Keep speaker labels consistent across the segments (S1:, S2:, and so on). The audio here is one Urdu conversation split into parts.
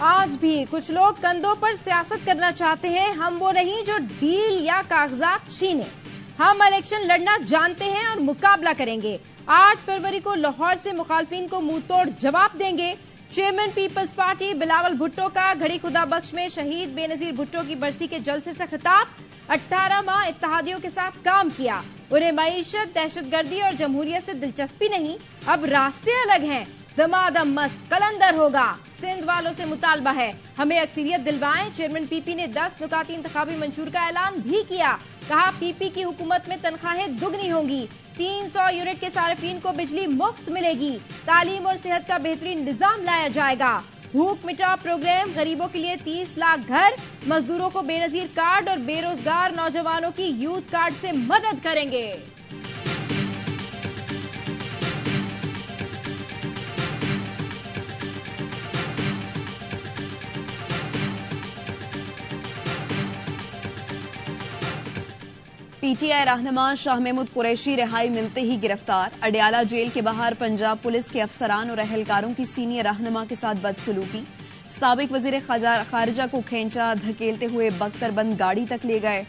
S1: آج بھی کچھ لوگ کندھوں پر سیاست کرنا چاہتے ہیں. ہم وہ نہیں جو ڈیل یا کاغذات چھینیں. ہم الیکشن لڑنا جانتے ہیں اور مقابلہ کریں گے. 8 فروری کو لاہور سے مخالفین کو منہ توڑ جواب دیں گے. چیئرمین پیپلز پارٹی بلاول بھٹو کا گھڑی خدا بخش میں شہید بے نظیر بھٹو کی برسی کے جلسے سے خطاب. 18 ماہ اتحادیوں کے ساتھ کام کیا. انہیں معیشت، دہشت گردی اور جمہوریت سے دلچسپی نہیں. اب راستے الگ ہیں. دمادم مست قلندر ہوگا. سندھ والوں سے مطالبہ ہے ہمیں اکثریت دلوائیں. چیئرمین پی پی نے 10 نکاتی انتخابی منشور کا اعلان بھی کیا. کہا پی پی کی حکومت میں تنخواہیں دگنی ہوں گی. 300 یونٹ کے صارفین کو بجلی مفت ملے گی. تعلیم اور صحت کا بہترین نظام لایا جائے گا. بھوک مٹا پروگرام غریبوں کے لیے 30 لاکھ گھر. مزدوروں کو بے نظیر کارڈ اور بے روزگار نوجوانوں کی یوتھ کارڈ سے مدد کریں گے.
S2: پی ٹی آئی رہنما شاہ محمود قریشی رہائی ملتے ہی گرفتار. اڈیالہ جیل کے باہر پنجاب پولیس کے افسران اور اہلکاروں کی سینئر رہنما کے ساتھ بدسلوکی. سابق وزیر خارجہ کو کھینچا دھکیلتے ہوئے بختر بند گاڑی تک لے گئے.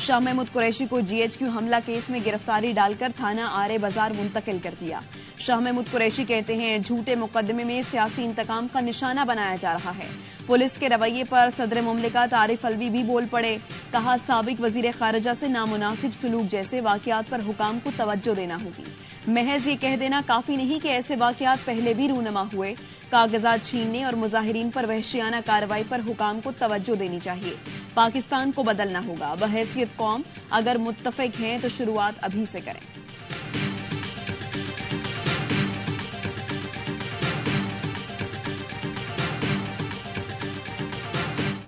S2: شاہ محمود قریشی کو جی ایچ کیو حملہ کیس میں گرفتاری ڈال کر تھانہ آرے بازار منتقل کر دیا. شاہ محمود قریشی کہتے ہیں جھوٹے مقدمے میں سیاسی انتقام کا نشانہ بنایا جا رہا ہے. پولیس کے رویے پر صدر مملکت عارف الوی بھی بول پڑے. کہا سابق وزیر خارجہ سے نامناسب سلوک جیسے واقعات پر حکام کو توجہ دینا ہوگی. محض یہ کہہ دینا کافی نہیں کہ ایسے واقعات پہلے بھی رونما ہوئے. کاغذات چھیننے اور مظاہرین پر وحشیانہ کارروائی پر حکام کو توجہ دینی چاہیے. پاکستان کو بدلنا ہوگا. بحیثیت قوم اگر متفق ہیں تو شروعات ابھی سے کریں.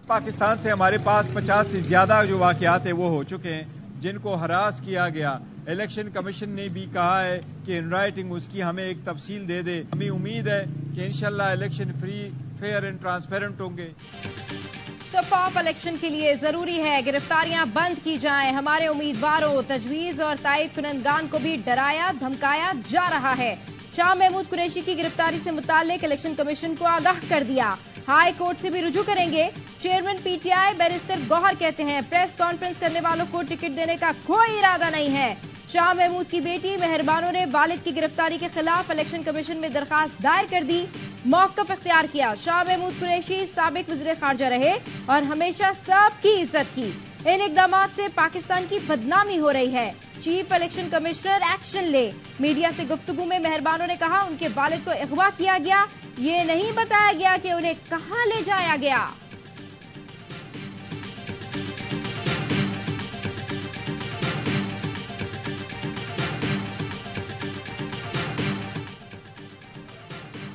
S3: پاکستان سے ہمارے پاس 50 سے زیادہ جو واقعات ہیں وہ ہو چکے ہیں جن کو ہراس کیا گیا. الیکشن کمیشن نے بھی کہا ہے کہ ان رائٹنگ اس کی ہمیں ایک تفصیل دے دے. ہمیں امید ہے کہ انشاءاللہ election free, fair and transparent ہوں گے.
S1: شفاف الیکشن کے لیے ضروری ہے گرفتاریاں بند کی جائیں. ہمارے امیدواروں، تجویز اور تائید کنندگان کو بھی ڈرایا دھمکایا جا رہا ہے. شاہ محمود قریشی کی گرفتاری سے متعلق الیکشن کمیشن کو آگاہ کر دیا. ہائی کورٹ سے بھی رجوع کریں گے. Chairman P T I barrister Gohar کہتے ہیں پریس کانفرنس کرنے والوں کو ٹکٹ دینے کا کوئی ارادہ نہیں ہے. شاہ محمود کی بیٹی مہربانوں نے والد کی گرفتاری کے خلاف الیکشن کمیشن میں درخواست دائر کر دی. موقف اختیار کیا. شاہ محمود قریشی سابق وزیر خارجہ رہے اور ہمیشہ سب کی عزت کی. ان اقدامات سے پاکستان کی بدنامی ہو رہی ہے. چیف الیکشن کمشنر ایکشن لے. میڈیا سے گفتگو میں مہربانوں نے کہا ان کے والد کو اغوا کیا گیا. یہ نہیں بتایا گیا کہ انہیں کہاں لے جایا گیا.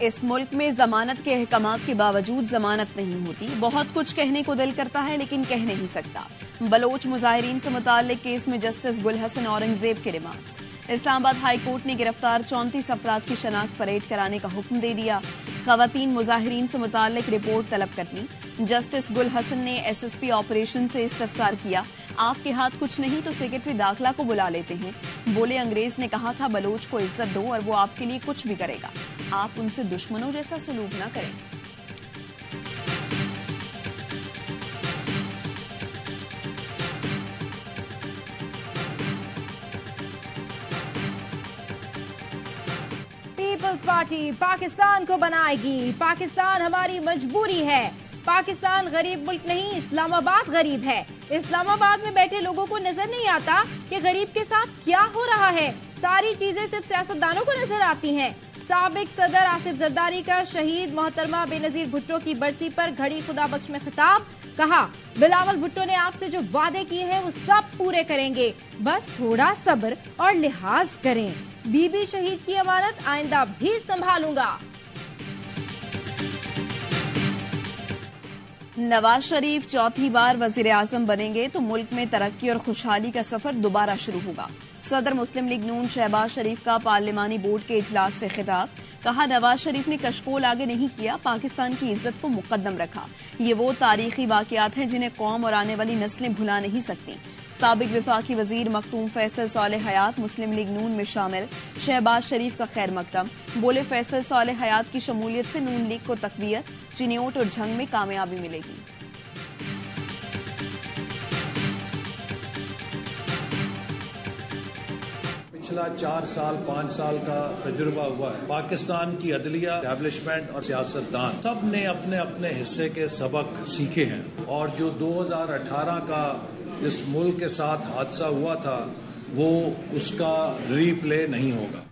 S2: اس ملک میں ضمانت کے احکامات کے باوجود ضمانت نہیں ہوتی. بہت کچھ کہنے کو دل کرتا ہے لیکن کہہ نہیں سکتا. بلوچ مظاہرین سے متعلق کیس میں جسٹس گل حسن اورنگزیب کے ریمارکس. اسلام آباد ہائی کورٹ نے گرفتار 34 افراد کی شناخت پریڈ کرانے کا حکم دے دیا. خواتین مظاہرین سے متعلق رپورٹ طلب کرنی. جسٹس گل حسن نے ایس ایس پی آپریشن سے استفسار کیا. آپ کے ہاتھ کچھ نہیں تو سیکرٹری داخلہ کو بلا لیتے ہیں. بولے انگریز نے کہا تھا بلوچ کو عزت دو اور وہ آپ کے لیے کچھ بھی کرے گا. آپ ان سے دشمنوں جیسا سلوک نہ کریں.
S1: پیپلز پارٹی پاکستان کو بنائے گی. پاکستان ہماری مجبوری ہے. پاکستان غریب ملک نہیں، اسلام آباد غریب ہے. اسلام آباد میں بیٹھے لوگوں کو نظر نہیں آتا کہ غریب کے ساتھ کیا ہو رہا ہے. ساری چیزیں صرف سیاستدانوں کو نظر آتی ہیں. سابق صدر آصف زرداری کا شہید محترمہ بے نظیر بھٹو کی برسی پر گھڑی خدا بخش میں خطاب. کہا بلاول بھٹو نے آپ سے جو وعدے کیے ہیں وہ سب پورے کریں گے، بس تھوڑا صبر اور لحاظ کریں. بی بی شہید کی امانت آئندہ بھی سنبھالوں گا.
S2: نواز شریف چوتھی بار وزیر اعظم بنیں گے تو ملک میں ترقی اور خوشحالی کا سفر دوبارہ شروع ہوگا. صدر مسلم لیگ نون شہباز شریف کا پارلیمانی بورڈ کے اجلاس سے خطاب. کہا نواز شریف نے کشکول آگے نہیں کیا، پاکستان کی عزت کو مقدم رکھا. یہ وہ تاریخی واقعات ہیں جنہیں قوم اور آنے والی نسلیں بھلا نہیں سکتی. سابق وفاقی وزیر مختوم فیصل صالح حیات مسلم لیگ نون میں شامل، شہباز شریف کا خیر مقدم، بولے فیصل صالح حیات کی شمولیت سے نون لیگ کو تقویت، چنیوٹ اور جھنگ میں کامیابی ملے گی۔
S4: پچھلا 4 سال 5 سال کا تجربہ ہوا ہے۔ پاکستان کی عدلیہ، اسٹیبلشمنٹ اور سیاستدان سب نے اپنے اپنے حصے کے سبق سیکھے ہیں، اور جو 2018 کا اس ملک کے ساتھ حادثہ ہوا تھا وہ اس کا ری پلے نہیں ہوگا۔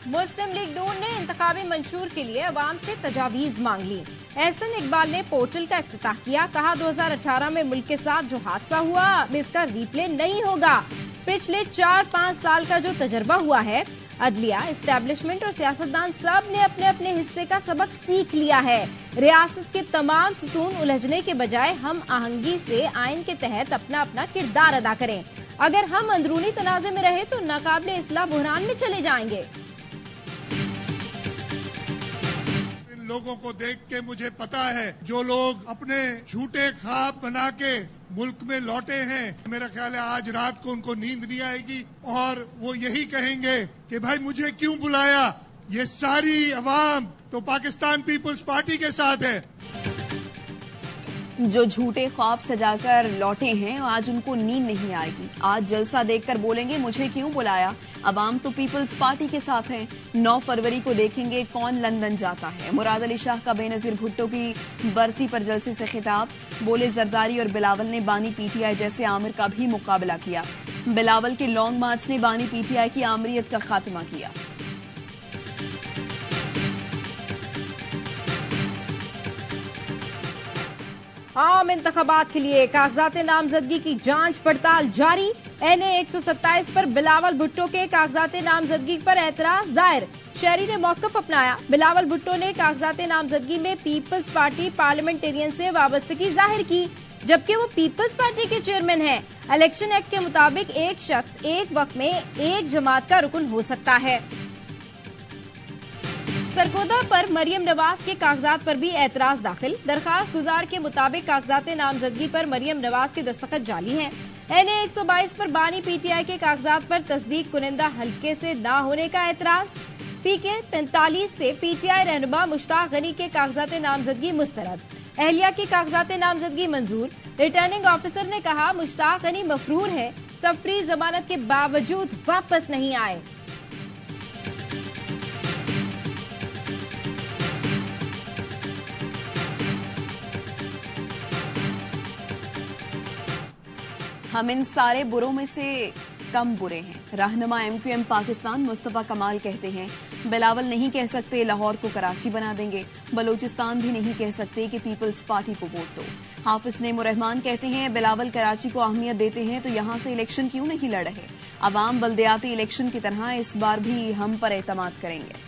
S1: مسلم لیگ نون نے انتخابی منشور کے لیے عوام سے تجاویز مانگ لی۔ احسن اقبال نے پورٹل کا افتتاح کیا، کہا 2018 میں ملک کے ساتھ جو حادثہ ہوا اب اس کا ری پلے نہیں ہوگا۔ پچھلے 4-5 سال کا جو تجربہ ہوا ہے، عدلیہ، اسٹیبلشمنٹ اور سیاستدان سب نے اپنے اپنے حصے کا سبق سیکھ لیا ہے۔ ریاست کے تمام ستون الجھنے کے بجائے ہم آہنگی سے آئین کے تحت اپنا اپنا کردار ادا کریں۔ اگر ہم اندرونی تنازع میں رہے تو ناقابل اصلاح بحران میں چلے جائیں گے۔
S5: لوگوں کو دیکھ کے مجھے پتا ہے جو لوگ اپنے جھوٹے خواب بنا کے ملک میں لوٹے ہیں، میرا خیال ہے آج رات کو ان کو نیند نہیں آئے گی اور وہ یہی کہیں گے کہ بھائی مجھے کیوں بلایا۔ یہ ساری عوام تو پاکستان پیپلز پارٹی کے ساتھ ہے۔
S2: جو جھوٹے خواب سجا کر لوٹے ہیں آج ان کو نیند نہیں آئے گی، آج جلسہ دیکھ کر بولیں گے مجھے کیوں بلایا۔ عوام تو پیپلز پارٹی کے ساتھ ہیں۔ 9 فروری کو دیکھیں گے کون لندن جاتا ہے۔ مراد علی شاہ کا بے نظیر بھٹو کی برسی پر جلسے سے خطاب، بولے زرداری اور بلاول نے بانی پی ٹی آئی جیسے آمر کا بھی مقابلہ کیا۔ بلاول کے لانگ مارچ نے بانی پی ٹی آئی کی آمریت کا خاتمہ کیا۔
S1: عام انتخابات کے لیے کاغذات نامزدگی کی جانچ پڑتال جاری۔ NA 127 پر بلاول بھٹو کے کاغذات نامزدگی پر اعتراض دائر، شہری نے موقف اپنایا۔ بلاول بھٹو نے کاغذات نامزدگی میں پیپلز پارٹی پارلیمنٹرین سے وابستگی ظاہر کی، جبکہ وہ پیپلز پارٹی کے چیئرمین ہیں۔ الیکشن ایکٹ کے مطابق ایک شخص ایک وقت میں ایک جماعت کا رکن ہو سکتا ہے۔ سرگودا پر مریم نواز کے کاغذات پر بھی اعتراض داخل، درخواست گزار کے مطابق کاغذات نامزدگی پر مریم نواز کے دستخط جعلی ہیں۔ NA 122 پر بانی پی ٹی آئی کے کاغذات پر تصدیق کنندہ حلقے سے نہ ہونے کا اعتراض۔ PK 45 سے پی ٹی آئی رہنما مشتاق غنی کے کاغذات نامزدگی مسترد، اہلیہ کی کاغذات نامزدگی منظور۔ ریٹرننگ آفیسر نے کہا مشتاق غنی مفرور ہے، سفری ضمانت کے باوجود واپس نہیں آئے۔
S2: ہم ان سارے بروں میں سے کم برے ہیں، رہنما MQM پاکستان مصطفیٰ کمال کہتے ہیں۔ بلاول نہیں کہہ سکتے لاہور کو کراچی بنا دیں گے، بلوچستان بھی نہیں کہہ سکتے کہ پیپلز پارٹی کو ووٹ دو۔ حافظ نعیم الرحمان کہتے ہیں بلاول کراچی کو اہمیت دیتے ہیں تو یہاں سے الیکشن کیوں نہیں لڑ رہے؟ عوام بلدیاتی الیکشن کی طرح اس بار بھی ہم پر اعتماد کریں گے۔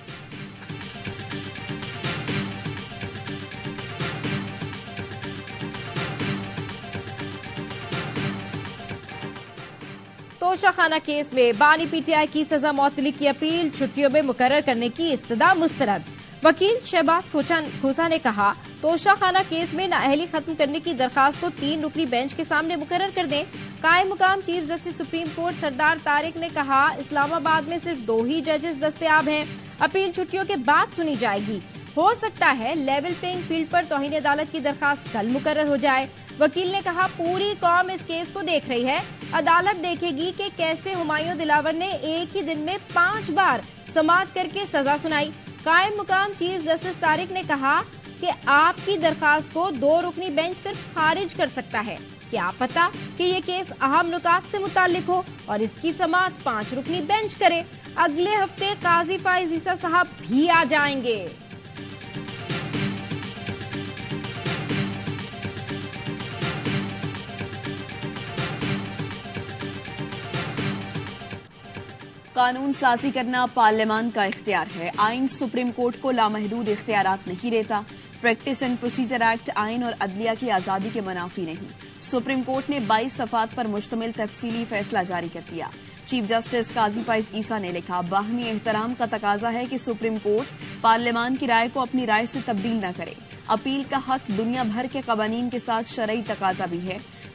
S1: توشہ خانہ کیس میں بانی پی ٹی آئی کی سزا معطلی کی اپیل چھٹیوں میں مقرر کرنے کی استدعا مسترد۔ وکیل شہباز کھوسا نے کہا توشہ خانہ کیس میں نااہلی ختم کرنے کی درخواست کو 3 رکنی بینچ کے سامنے مقرر کر دیں۔ قائم مقام چیف جسٹس سپریم کورٹ سردار طارق نے کہا اسلام آباد میں صرف 2 ہی ججز دستیاب ہیں، اپیل چھٹیوں کے بعد سنی جائے گی۔ ہو سکتا ہے لیول پلینگ فیلڈ پر توہین عدالت کی درخواست کل مقرر ہو جائے۔ وکیل نے کہا پوری قوم اس کیس کو دیکھ رہی ہے، عدالت دیکھے گی کہ کیسے ہمایوں دلاور نے ایک ہی دن میں 5 بار سماعت کر کے سزا سنائی۔ قائم مقام چیف جسٹس طارق نے کہا کہ آپ کی درخواست کو 2 رکنی بینچ صرف خارج کر سکتا ہے، کیا پتا کہ یہ کیس اہم نکات سے متعلق ہو اور اس کی سماعت 5 رکنی بینچ کرے۔ اگلے ہفتے قاضی فائز عیسیٰ صاحب بھی آ جائیں گے۔
S2: قانون سازی کرنا پارلیمان کا اختیار ہے، آئین سپریم کورٹ کو لامحدود اختیارات نہیں دیتا۔ پریکٹس اینڈ پروسیجر ایکٹ آئین اور عدلیہ کی آزادی کے منافی نہیں۔ سپریم کورٹ نے 22 صفحات پر مشتمل تفصیلی فیصلہ جاری کر دیا۔ چیف جسٹس قاضی فائز عیسیٰ نے لکھا باہمی احترام کا تقاضا ہے کہ سپریم کورٹ پارلیمان کی رائے کو اپنی رائے سے تبدیل نہ کرے۔ اپیل کا حق دنیا بھر کے قوانین کے ساتھ شرعی تقاضا بھی ہے۔